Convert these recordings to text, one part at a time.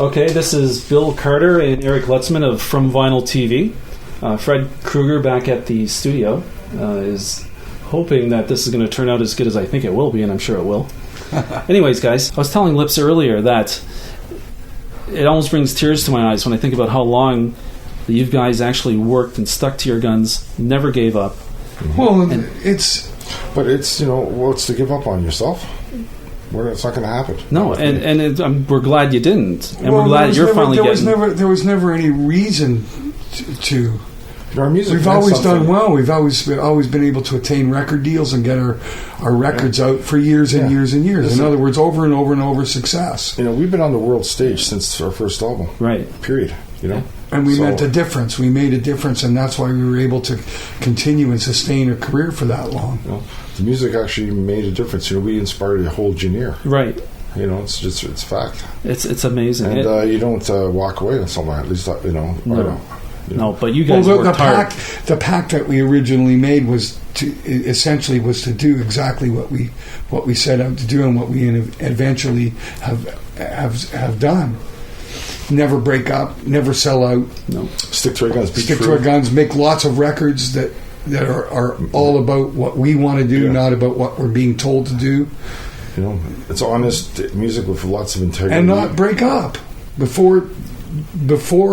Okay, this is Bill Carter and Eric Lutzman of Frumvinyl TV. Fred Kruger back at the studio is hoping that this is going to turn out as good as I think it will be, and I'm sure it will. Anyways, guys, I was telling Lips earlier that it almost brings tears to my eyes when I think about how long that you guys actually worked and stuck to your guns, never gave up. Well, But it's, what's to give up on yourself? It's not going to happen. No, we're glad you didn't, and we're glad you're finally getting. There was never any reason to. Our music. We've always done well. We've always been able to attain record deals and get our records out for years and years and years. In other words, over and over and over success. We've been on the world stage since our first album. Right. Period. And we made a difference. We made a difference, and that's why we were able to continue and sustain a career for that long. The music actually made a difference. We inspired a whole genre. Right. It's fact. It's amazing. And you don't walk away on something. At least No. No, but you guys worked hard. The pact that we originally made was to do exactly what we set out to do and what we eventually have done. Never break up, never sell out. No. Stick to our guns. Stick to our guns. Make lots of records that are all about what we want to do, not about what we're being told to do. It's honest music with lots of integrity, and not break up before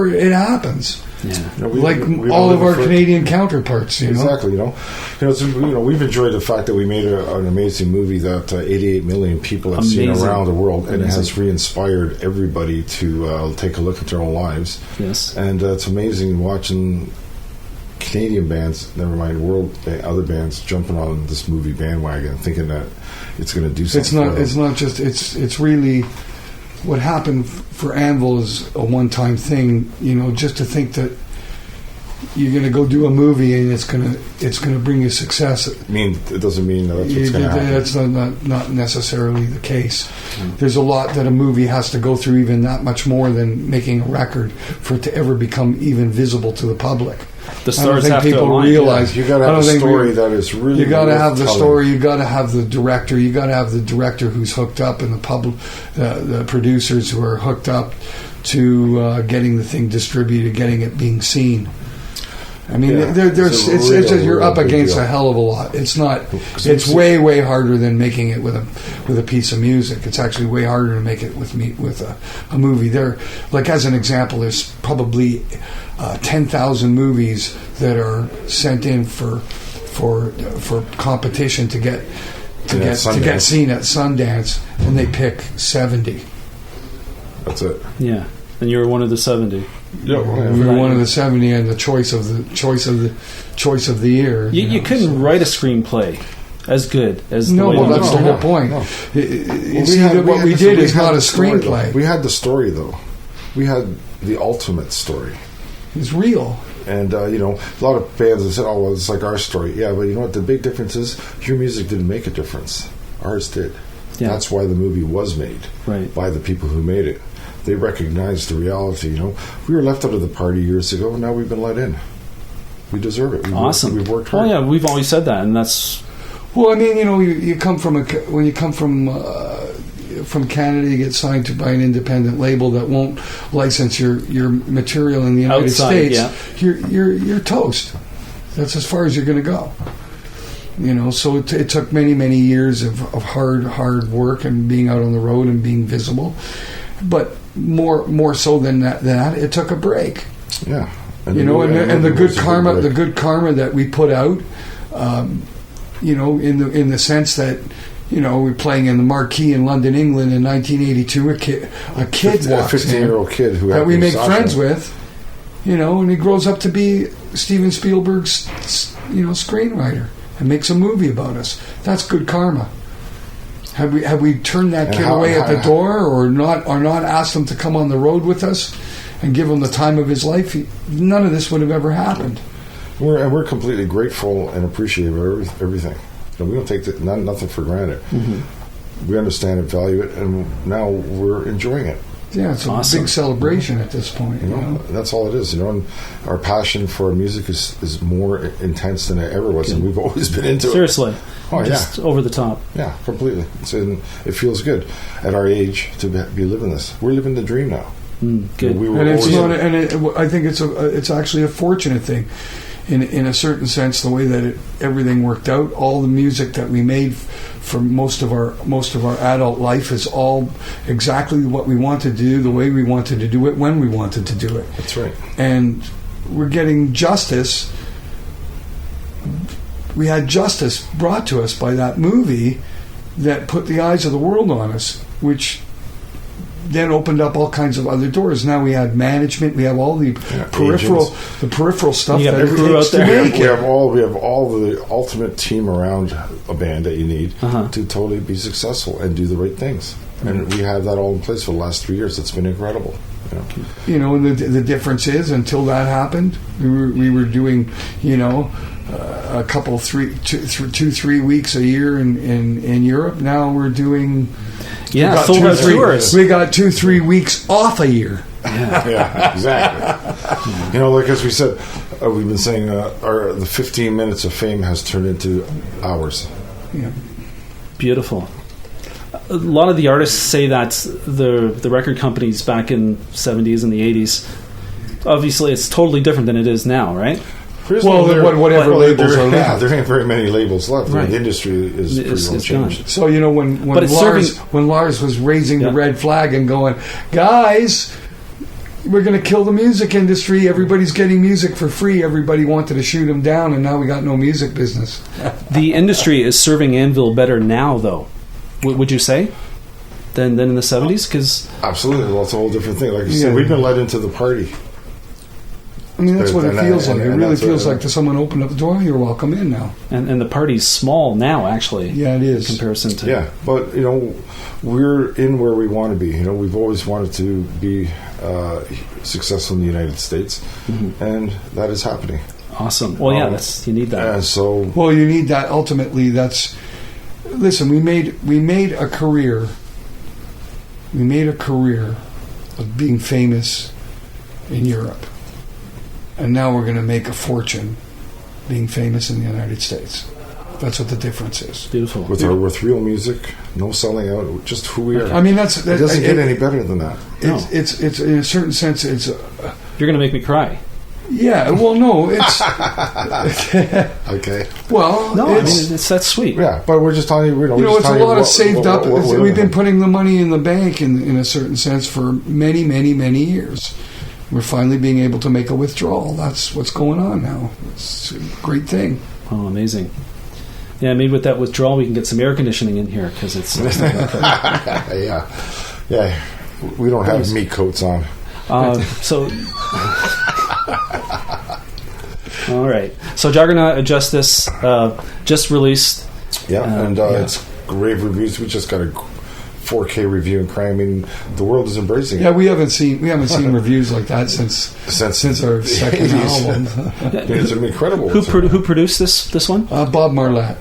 it happens. Yeah. We've all of our Canadian counterparts. Exactly. We've enjoyed the fact that we made an amazing movie that 88 million people have seen around the world, and it has re-inspired everybody to take a look at their own lives. Yes. And it's amazing watching Canadian bands, never mind other bands, jumping on this movie bandwagon, thinking that it's going to do something. It's not just. It's really. What happened for Anvil is a one-time thing, just to think that you're going to go do a movie and it's going to bring you success. It doesn't mean that's what's going to happen. That's not necessarily the case. There's a lot that a movie has to go through, even that much more than making a record, for it to ever become even visible to the public. The stars have people to realize. You got to have a story that is really. You got to have the story. You got to have the director. You got to have the director who's hooked up, and the producers who are hooked up to getting the thing distributed, getting it being seen. I mean, you're up against a hell of a lot. It's not. It's way harder than making it with a piece of music. It's actually way harder to make it with a movie. There, like as an example, there's probably 10,000 movies that are sent in for competition to get seen at Sundance, and they pick 70. That's it. Yeah, and you're one of the 70. We were one of the 70 and the choice of the year. You couldn't write a screenplay as good as that's the whole point. No. What we did is not a screenplay. We had the story, though. We had the ultimate story. It's real. And a lot of bands have said, "Oh, well, it's like our story." Yeah, but you know what? The big difference is your music didn't make a difference. Ours did. Yeah. That's why the movie was made by the people who made it. They recognized the reality. We were left out of the party years ago. Now we've been let in. We deserve it. Awesome. We've worked hard. Oh yeah, we've always said that, and that's. Well, I mean, you come from when you come from Canada, you get signed by an independent label that won't license your material in the United States. Yeah. You're toast. That's as far as you're going to go. So it took many years of hard work and being out on the road and being visible, but more so than that, it took a break. Yeah, and the good karma that we put out, in the sense that. We're playing in the Marquee in London, England in 1982. A kid walks in, a 15-year-old kid that we make friends with, and he grows up to be Steven Spielberg's, screenwriter and makes a movie about us. That's good karma. Have we turned that kid away at the door, or not asked him to come on the road with us and give him the time of his life? None of this would have ever happened. We're completely grateful and appreciative of everything. We don't take nothing for granted. Mm-hmm. We understand and value it, and now we're enjoying it. Yeah, it's a big celebration at this point. That's all it is. And our passion for music is more intense than it ever was, and we've always been into it. Seriously. Oh, just over the top. Yeah, completely. It feels good at our age to be living this. We're living the dream now. Good. We were And it's always- not. I think it's actually a fortunate thing, in a certain sense, the way that everything worked out. All the music that we made for most of our adult life is all exactly what we wanted to do, the way we wanted to do it, when we wanted to do it. That's right. And we're getting justice. We had justice brought to us by that movie that put the eyes of the world on us, which then opened up all kinds of other doors. Now we have management, we have all the peripheral stuff You got that the it crew takes out to there. make We it. have all the ultimate team around a band that you need to totally be successful and do the right things. And we have that all in place for the last 3 years. It's been incredible. You know, and the difference is, until that happened, we were doing, a couple, 3 weeks a year in Europe. Now we're doing Sold out tours. We got 2-3 weeks off a year. Yeah, exactly. Like as we said, we've been saying the 15 minutes of fame has turned into hours. Yeah. Beautiful. A lot of the artists say that the record companies back in 70s and the 80s, obviously it's totally different than it is now, right? Whatever labels are left. There ain't very many labels left. Right. The industry is pretty well changed. So when Lars was raising the red flag and going, guys, we're going to kill the music industry. Everybody's getting music for free. Everybody wanted to shoot him down, and now we got no music business. The industry is serving Anvil better now, though. Would you say? Than in the 70s? Because absolutely, well, it's a whole different thing. Like you said, we've been let into the party. I mean, that's what it feels like. It really feels like someone opened up the door. You're welcome in now. And the party's small now, actually. Yeah, it is. In comparison to... Yeah, but, we're in where we want to be. We've always wanted to be successful in the United States, and that is happening. Awesome. Well, you need that. And so... Well, you need that. Ultimately, that's... Listen, we made a career. We made a career of being famous in Europe. And now we're going to make a fortune being famous in the United States. That's what the difference is. Beautiful. With real music, no selling out, just who we are. I mean, it doesn't get any better than that. It's in a certain sense, it's... You're going to make me cry. Yeah, well, no, it's... Okay. Well, no, that's sweet. Yeah, but we're just telling you, it's a lot of saved up. We've been putting the money in the bank in a certain sense for many, many, many years. We're finally being able to make a withdrawal. That's what's going on now. It's a great thing. Oh, amazing. Yeah, maybe with that withdrawal we can get some air conditioning in here because it's... Yeah. We don't have meat coats on. So... All right. So Juggernaut of Justice just released. Yeah, it's rave reviews. We just got a 4K review and crying. I mean, the world is embracing it. Yeah, we haven't seen reviews like that since our second album. It's incredible. Who produced this one? Bob Marlette,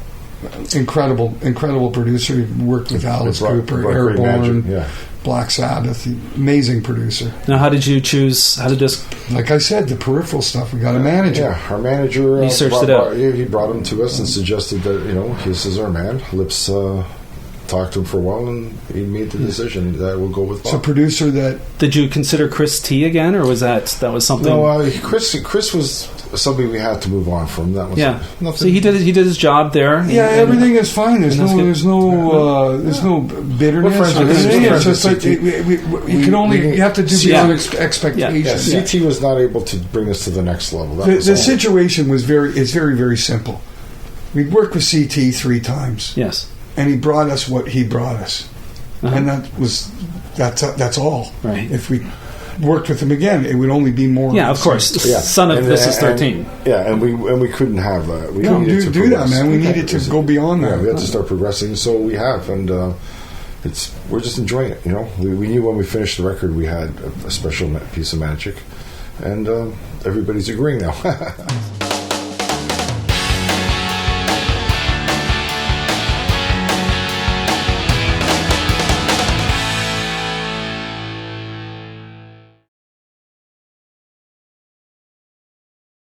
incredible producer. He worked with Alice Cooper, Airborne, Black Sabbath. Amazing producer. Now, how did you choose? How did this? Like I said, the peripheral stuff. We got a manager. Yeah, our manager. He searched it out. He brought him to us and suggested that this is our man. Let's talked to him for a while, and he made the decision that we'll go with Bob. It's a producer that... Did you consider Chris T again, or was that something? No, Chris was somebody we had to move on from. That was nothing. So he did his job there. Yeah, everything is fine. There's no bitterness or anything. It's just like you have to do beyond expectations. Yeah, CT was not able to bring us to the next level. The situation was very, very simple. We'd worked with CT 3 times. Yes. And he brought us what he brought us, and that's all. Right. If we worked with him again, it would only be more. Yeah, of course. Yeah. Son of This Is 13. And we couldn't have that. We needed to do that, man. We needed to go beyond that. We had to start progressing, so we have, and we're just enjoying it. We knew when we finished the record we had a special piece of magic, and everybody's agreeing now.